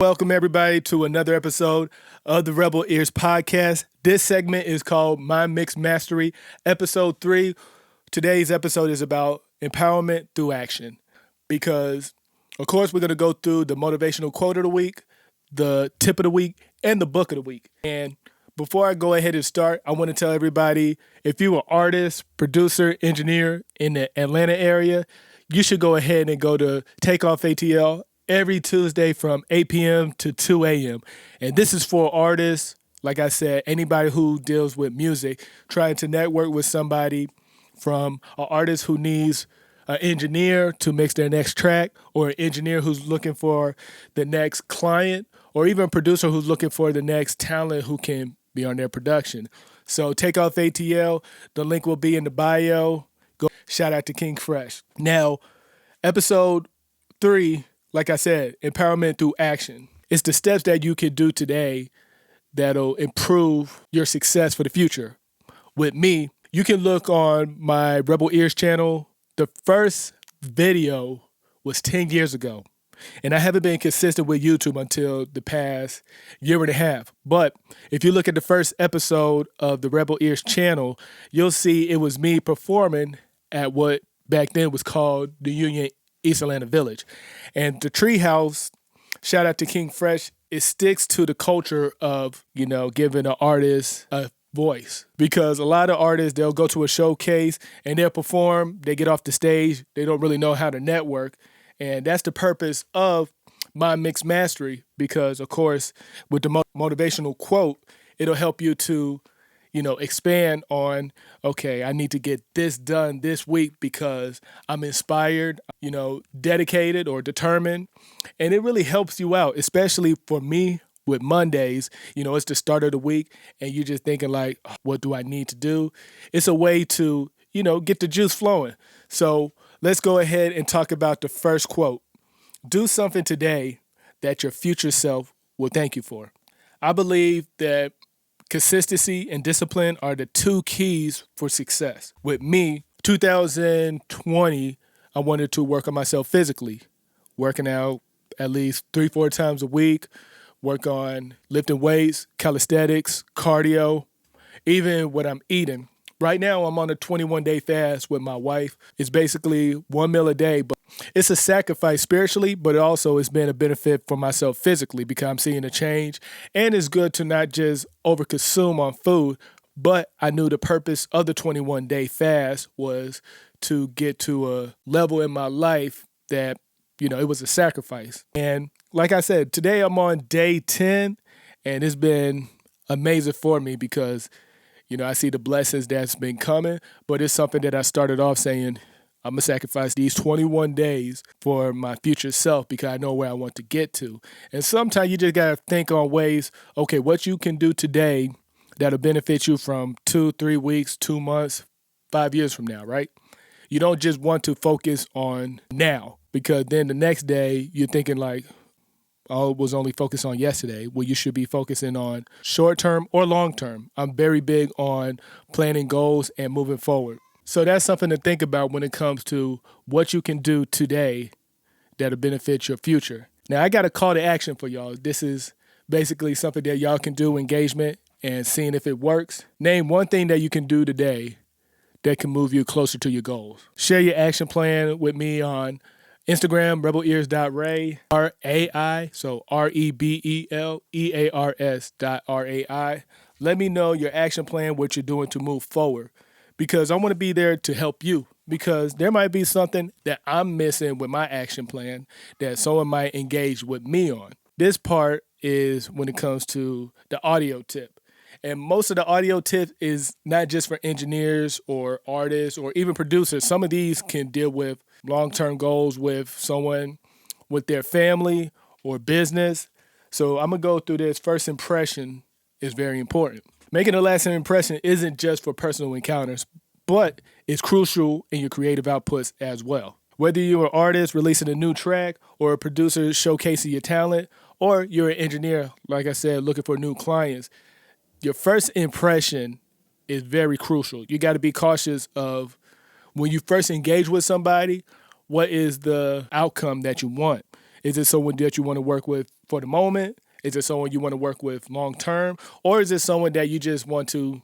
Welcome, everybody, to another episode of the Rebel Ears podcast. This segment is called My Mixed Mastery, episode 3. Today's episode is about empowerment through action because, of course, we're going to go through the motivational quote of the week, the tip of the week, and the book of the week. And before I go ahead and start, I want to tell everybody, if you're an artist, producer, engineer in the Atlanta area, you should go ahead and go to Takeoff ATL every Tuesday from 8 p.m. to 2 a.m. And this is for artists, like I said, anybody who deals with music, trying to network with somebody from an artist who needs an engineer to mix their next track, or an engineer who's looking for the next client, or even a producer who's looking for the next talent who can be on their production. So Takeoff ATL, the link will be in the bio. Go shout out to King Fresh. Now, episode 3, like I said, empowerment through action. It's the steps that you can do today that'll improve your success for the future. With me, you can look on my Rebel Ears channel. The first video was 10 years ago. And I haven't been consistent with YouTube until the past year and a half. But if you look at the first episode of the Rebel Ears channel, you'll see it was me performing at what back then was called the Union East Atlanta Village. And the Treehouse, shout out to King Fresh, it sticks to the culture of, giving an artist a voice. Because a lot of artists, they'll go to a showcase and they'll perform, they get off the stage, they don't really know how to network. And that's the purpose of My Mixed Mastery, because, of course, with the motivational quote, it'll help you to expand on, okay, I need to get this done this week because I'm inspired, dedicated or determined. And it really helps you out, especially for me with Mondays. It's the start of the week and you're just thinking like, what do I need to do? It's a way to, get the juice flowing. So let's go ahead and talk about the first quote. Do something today that your future self will thank you for. I believe that consistency and discipline are the two keys for success. With me, 2020, I wanted to work on myself physically, working out at least 3-4 times a week, work on lifting weights, calisthenics, cardio, even what I'm eating. Right now, I'm on a 21-day fast with my wife. It's basically one meal a day, but it's a sacrifice spiritually, but it also has been a benefit for myself physically because I'm seeing a change. And it's good to not just overconsume on food, but I knew the purpose of the 21-day fast was to get to a level in my life that, it was a sacrifice. And like I said, today I'm on day 10, and it's been amazing for me because I see the blessings that's been coming, but it's something that I started off saying, I'm going to sacrifice these 21 days for my future self because I know where I want to get to. And sometimes you just got to think on ways, okay, what you can do today that'll benefit you from 2-3 weeks, 2 months, 5 years from now, right? You don't just want to focus on now because then the next day you're thinking like, I was only focused on yesterday. Well, you should be focusing on short term or long term. I'm very big on planning goals and moving forward. So that's something to think about when it comes to what you can do today that'll benefit your future. Now, I got a call to action for y'all. This is basically something that y'all can do, engagement, and seeing if it works. Name one thing that you can do today that can move you closer to your goals. Share your action plan with me on Instagram, rebelears.ray, R-A-I, so REBELEARS.RAI. Let me know your action plan, what you're doing to move forward, because I want to be there to help you, because there might be something that I'm missing with my action plan that someone might engage with me on. This part is when it comes to the audio tip. And most of the audio tip is not just for engineers or artists or even producers. Some of these can deal with long-term goals with someone, with their family or business. So I'm going to go through this. First impression is very important. Making a lasting impression isn't just for personal encounters, but it's crucial in your creative outputs as well. Whether you're an artist releasing a new track or a producer showcasing your talent, or you're an engineer, like I said, looking for new clients, your first impression is very crucial. You got to be cautious of when you first engage with somebody, what is the outcome that you want? Is it someone that you want to work with for the moment? Is it someone you want to work with long term? Or is it someone that you just want to,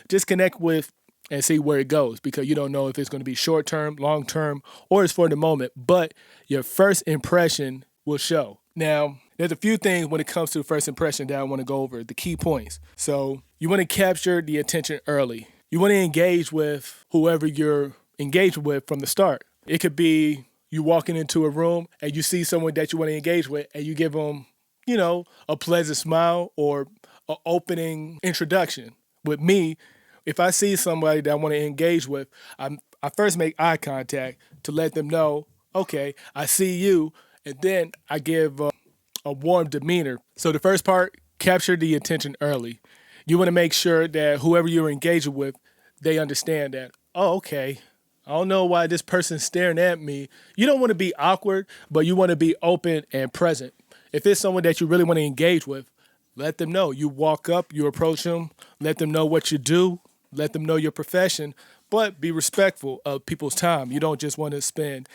just connect with and see where it goes, because you don't know if it's going to be short term, long term, or it's for the moment. But your first impression will show. Now, there's a few things when it comes to first impression that I want to go over, the key points. So you want to capture the attention early. You want to engage with whoever you're engaged with from the start. It could be you walking into a room and you see someone that you want to engage with and you give them, a pleasant smile or an opening introduction. With me, if I see somebody that I want to engage with, I first make eye contact to let them know, okay, I see you, and then I give a warm demeanor. So the first part, capture the attention early. You want to make sure that whoever you're engaging with, they understand that, oh, okay, I don't know why this person's staring at me. You don't want to be awkward, but you want to be open and present. If it's someone that you really want to engage with, let them know. You walk up, you approach them, let them know what you do, let them know your profession, but be respectful of people's time. You don't just want to spend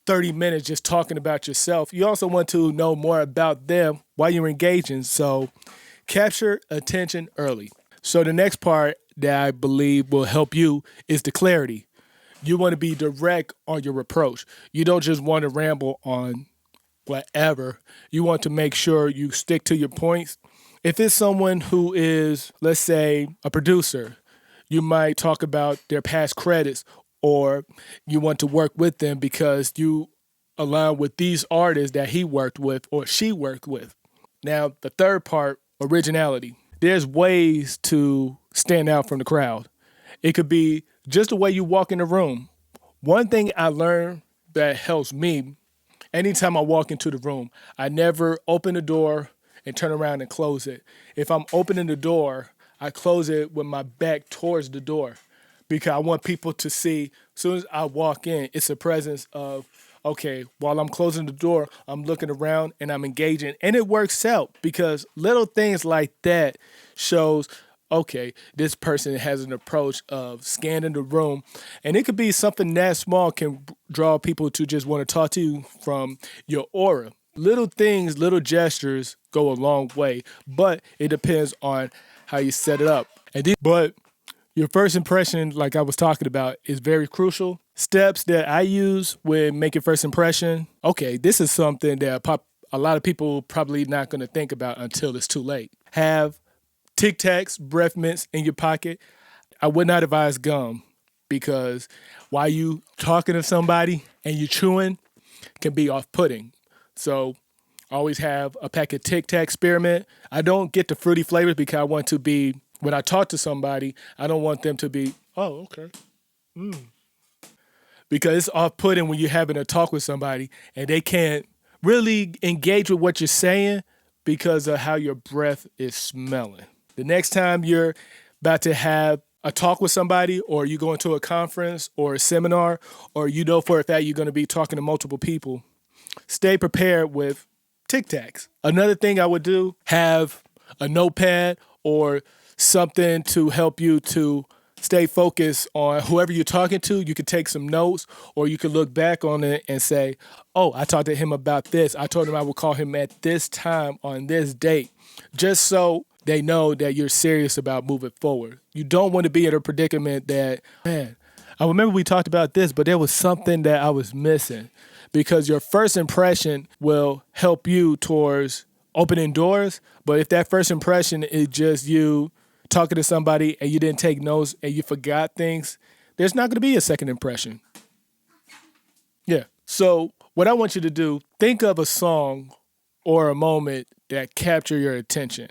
30 minutes just talking about yourself. You also want to know more about them while you're engaging. So capture attention early. So the next part that I believe will help you is the clarity. You want to be direct on your approach. You don't just want to ramble on whatever. You want to make sure you stick to your points. If it's someone who is, let's say, a producer, you might talk about their past credits, or you want to work with them because you align with these artists that he worked with or she worked with. Now, the third part, originality. There's ways to stand out from the crowd. It could be just the way you walk in the room. One thing I learned that helps me, anytime I walk into the room, I never open the door and turn around and close it. If I'm opening the door, I close it with my back towards the door, because I want people to see, as soon as I walk in, it's a presence of, okay, while I'm closing the door, I'm looking around and I'm engaging. And it works out because little things like that shows, okay, this person has an approach of scanning the room. And it could be something that small can draw people to just want to talk to you from your aura. Little things, little gestures go a long way, but it depends on how you set it up. But your first impression, like I was talking about, is very crucial. Steps that I use when making first impression. Okay, this is something that a lot of people probably not going to think about until it's too late. Have Tic Tacs, breath mints in your pocket. I would not advise gum, because while you talking to somebody and you chewing, can be off-putting. So always have a pack of Tic Tac spearmint. I don't get the fruity flavors because I want to be, when I talk to somebody, I don't want them to be, oh, okay. Because it's off-putting when you're having a talk with somebody and they can't really engage with what you're saying because of how your breath is smelling. The next time you're about to have a talk with somebody, or you go into a conference or a seminar, or you know for a fact you're going to be talking to multiple people, stay prepared with Tic Tacs. Another thing I would do, have a notepad or something to help you to stay focused on whoever you're talking to. You could take some notes, or you could look back on it and say, oh, I talked to him about this. I told him I would call him at this time on this date, just so they know that you're serious about moving forward. You don't want to be in a predicament that, man, I remember we talked about this, but there was something that I was missing. Because your first impression will help you towards opening doors. But if that first impression is just you talking to somebody and you didn't take notes and you forgot things, there's not going to be a second impression. Yeah. So what I want you to do, think of a song or a moment that captured your attention.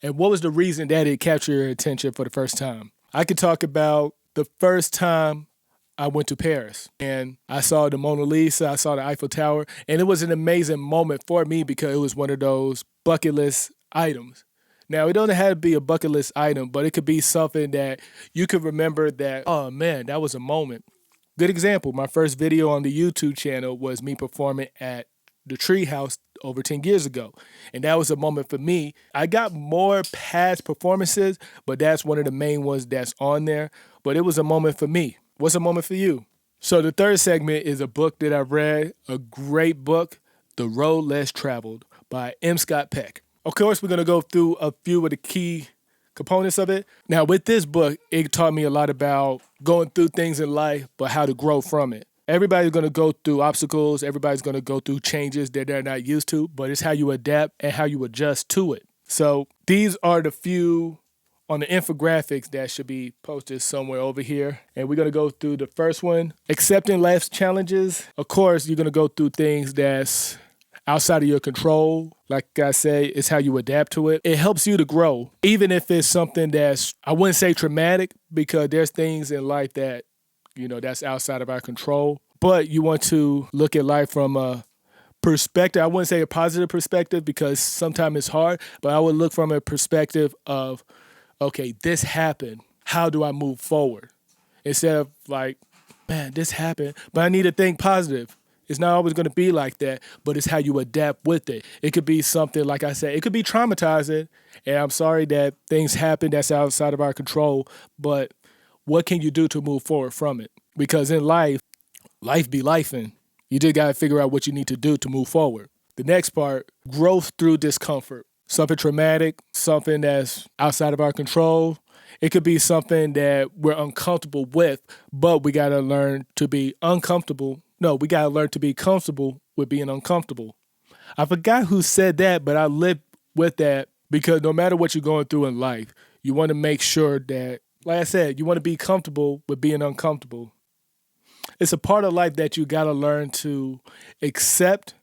And what was the reason that it captured your attention for the first time? I could talk about the first time I went to Paris and I saw the Mona Lisa, I saw the Eiffel Tower, and it was an amazing moment for me because it was one of those bucket list items. Now, it doesn't have to be a bucket list item, but it could be something that you could remember that, oh man, that was a moment. Good example, my first video on the YouTube channel was me performing at the Treehouse over 10 years ago. And that was a moment for me. I got more past performances, but that's one of the main ones that's on there. But it was a moment for me. What's a moment for you? So the third segment is a book that I read, a great book The Road Less Traveled by M. Scott Peck. Of course, we're going to go through a few of the key components of it. Now, with this book, it taught me a lot about going through things in life, but how to grow from it. Everybody's going to go through obstacles. Everybody's going to go through changes that they're not used to, but it's how you adapt and how you adjust to it. So these are the few on the infographics that should be posted somewhere over here. And we're going to go through the first one, accepting life's challenges. Of course, you're going to go through things that's outside of your control. Like I say, it's how you adapt to it. It helps you to grow, even if it's something that's, I wouldn't say traumatic, because there's things in life that, that's outside of our control. But you want to look at life from a perspective. I wouldn't say a positive perspective, because sometimes it's hard, but I would look from a perspective of, okay, this happened. How do I move forward? Instead of like, man, this happened, but I need to think positive. It's not always going to be like that, but it's how you adapt with it. It could be something, like I said, it could be traumatizing, and I'm sorry that things happen that's outside of our control, but what can you do to move forward from it? Because in life be lifing. You just got to figure out what you need to do to move forward. The next part, growth through discomfort. Something traumatic, something that's outside of our control. It could be something that we're uncomfortable with, but we got to learn to be uncomfortable. No, we got to learn to be comfortable with being uncomfortable. I forgot who said that, but I live with that, because no matter what you're going through in life, you want to make sure that, like I said, you want to be comfortable with being uncomfortable. It's a part of life that you got to learn to accept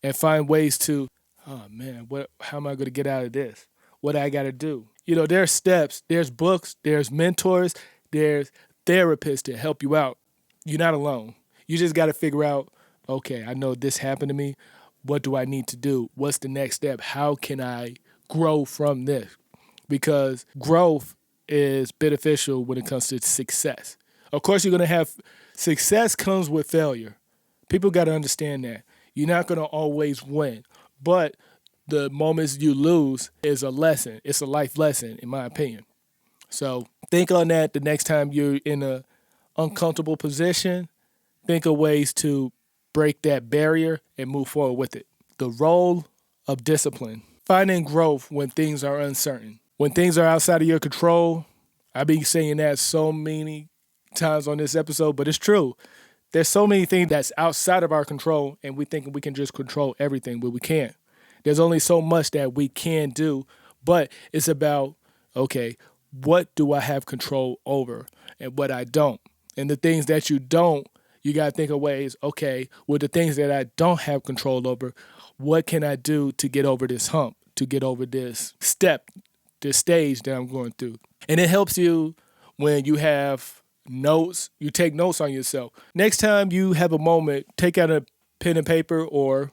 and find ways to, oh man, how am I going to get out of this? What I got to do? There's steps, there's books, there's mentors, there's therapists to help you out. You're not alone. You just got to figure out, okay, I know this happened to me. What do I need to do? What's the next step? How can I grow from this? Because growth is beneficial when it comes to success. Of course, you're going to have success comes with failure. People got to understand that. You're not going to always win, but the moments you lose is a lesson. It's a life lesson, in my opinion. So think on that the next time you're in an uncomfortable position. Think of ways to break that barrier and move forward with it. The role of discipline. Finding growth when things are uncertain. When things are outside of your control, I've been saying that so many times on this episode, but it's true. There's so many things that's outside of our control, and we think we can just control everything, but we can't. There's only so much that we can do, but it's about, okay, what do I have control over and what I don't? And the things that you don't, you got to think of ways, okay, with the things that I don't have control over, what can I do to get over this hump, to get over this step, this stage that I'm going through? And it helps you when you have notes, you take notes on yourself. Next time you have a moment, take out a pen and paper or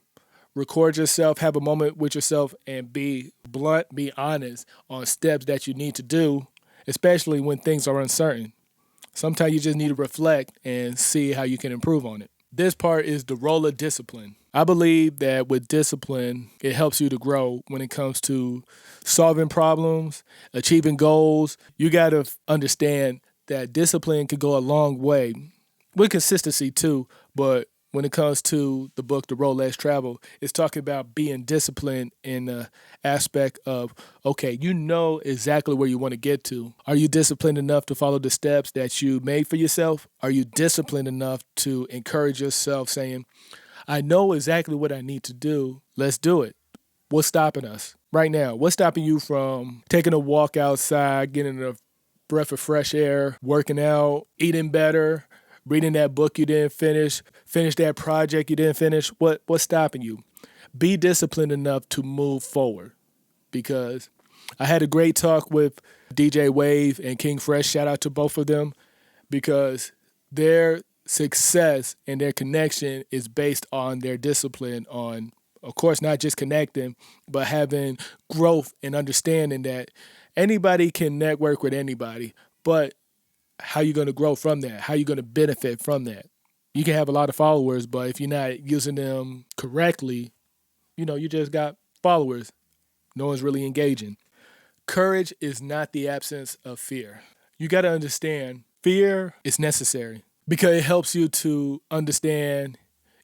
record yourself, have a moment with yourself, and be blunt, be honest on steps that you need to do, especially when things are uncertain. Sometimes you just need to reflect and see how you can improve on it. This part is the role of discipline. I believe that with discipline, it helps you to grow when it comes to solving problems, achieving goals. You got to understand that discipline could go a long way with consistency too, but when it comes to the book, The Road Less Traveled, it's talking about being disciplined in the aspect of, okay, you know exactly where you want to get to. Are you disciplined enough to follow the steps that you made for yourself? Are you disciplined enough to encourage yourself saying, I know exactly what I need to do. Let's do it. What's stopping us right now? What's stopping you from taking a walk outside, getting a breath of fresh air, working out, eating better, reading that book you didn't finish that project you didn't finish? What's stopping you? Be disciplined enough to move forward. Because I had a great talk with DJ Wave and King Fresh. Shout out to both of them, because their success and their connection is based on their discipline on, of course, not just connecting, but having growth and understanding that anybody can network with anybody, but how you going to grow from that? How you going to benefit from that? You can have a lot of followers, but if you're not using them correctly, you just got followers. No one's really engaging. Courage is not the absence of fear. You got to understand fear is necessary because it helps you to understand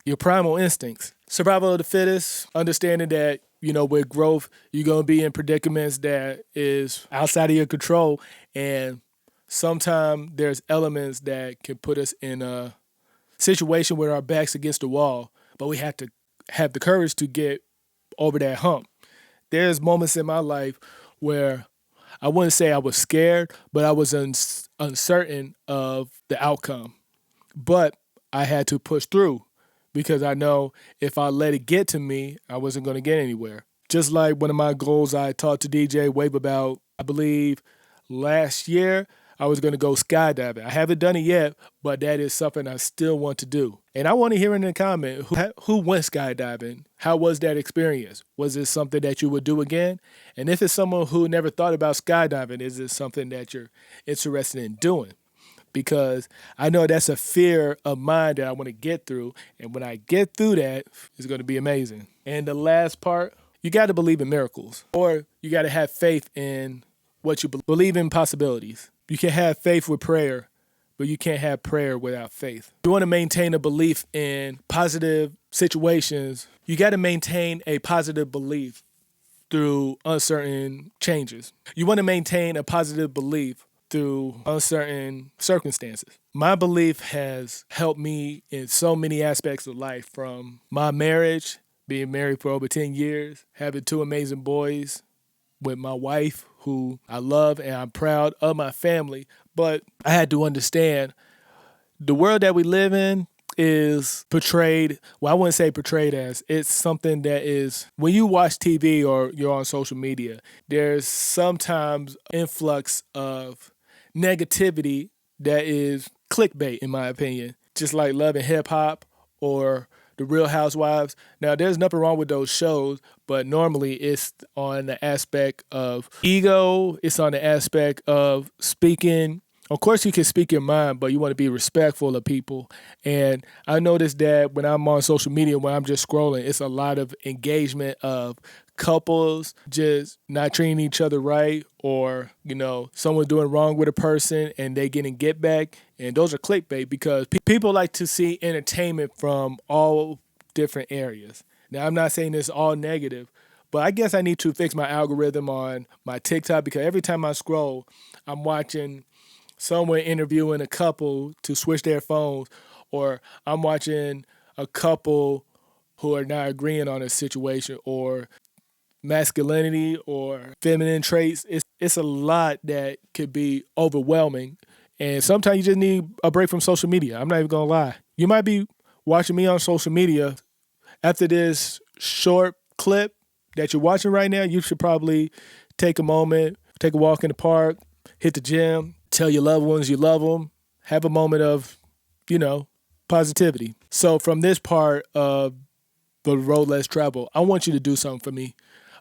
your primal instincts. Survival of the fittest, understanding that, with growth, you're going to be in predicaments that is outside of your control. And sometimes there's elements that can put us in a situation where our back's against the wall, but we have to have the courage to get over that hump. There's moments in my life where I wouldn't say I was scared, but I was uncertain of the outcome. But I had to push through because I know if I let it get to me, I wasn't going to get anywhere. Just like one of my goals I talked to DJ Wave about, I believe last year, I was going to go skydiving. I haven't done it yet, but that is something I still want to do. And I want to hear in the comment, who went skydiving? How was that experience? Was it something that you would do again? And if it's someone who never thought about skydiving, is it something that you're interested in doing? Because I know that's a fear of mine that I want to get through. And when I get through that, it's going to be amazing. And the last part, you got to believe in miracles, or you got to have faith in what you believe in possibilities. You can have faith with prayer, but you can't have prayer without faith. You want to maintain a belief in positive situations. You got to maintain a positive belief through uncertain changes. You want to maintain a positive belief through uncertain circumstances. My belief has helped me in so many aspects of life, from my marriage, being married for over 10 years, having two amazing boys, with my wife, who I love, and I'm proud of my family. But I had to understand the world that we live in is portrayed, well, I wouldn't say portrayed as, it's something that is, when you watch TV or you're on social media, there's sometimes influx of negativity that is clickbait, in my opinion. Just like Love and Hip Hop or The Real Housewives. Now, there's nothing wrong with those shows, but normally it's on the aspect of ego. It's on the aspect of speaking. Of course, you can speak your mind, but you want to be respectful of people. And I noticed that when I'm on social media, when I'm just scrolling, it's a lot of engagement of couples just not treating each other right, or, someone doing wrong with a person and they getting get back. And those are clickbait because people like to see entertainment from all different areas. Now, I'm not saying it's all negative, but I guess I need to fix my algorithm on my TikTok, because every time I scroll, I'm watching someone interviewing a couple to switch their phones, or I'm watching a couple who are not agreeing on a situation, or masculinity or feminine traits. It's a lot that could be overwhelming. And sometimes you just need a break from social media. I'm not even going to lie. You might be watching me on social media. After this short clip that you're watching right now, you should probably take a moment, take a walk in the park, hit the gym, tell your loved ones you love them, have a moment of, positivity. So from this part of the road less traveled, I want you to do something for me.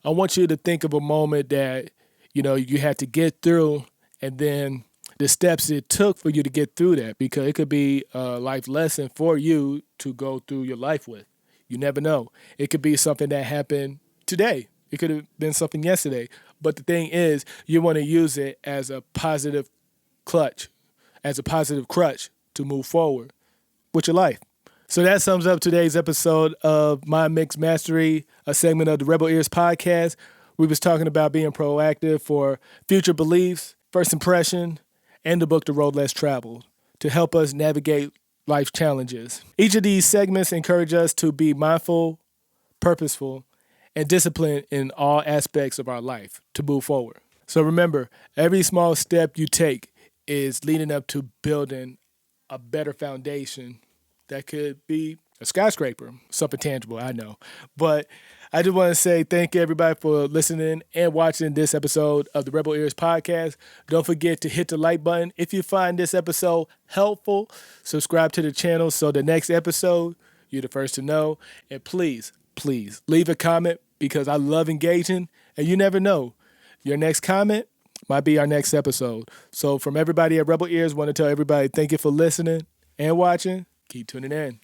I want you to think of a moment that, you had to get through, and then the steps it took for you to get through that, because it could be a life lesson for you to go through your life with. You never know. It could be something that happened today. It could have been something yesterday. But the thing is, you want to use it as a positive crutch to move forward with your life. So that sums up today's episode of My Mixed Mastery, a segment of the Rebel Ears podcast. We was talking about being proactive for future beliefs, first impression, and the book The Road Less Traveled to help us navigate life's challenges. Each of these segments encourage us to be mindful, purposeful, and disciplined in all aspects of our life to move forward. So remember, every small step you take is leading up to building a better foundation that could be a skyscraper, something tangible, I know. But I just want to say thank you, everybody, for listening and watching this episode of the Rebel Ears podcast. Don't forget to hit the like button if you find this episode helpful. Subscribe to the channel so the next episode, you're the first to know. And please, please leave a comment, because I love engaging, and you never know. Your next comment might be our next episode. So from everybody at Rebel Ears, want to tell everybody thank you for listening and watching. Keep tuning in.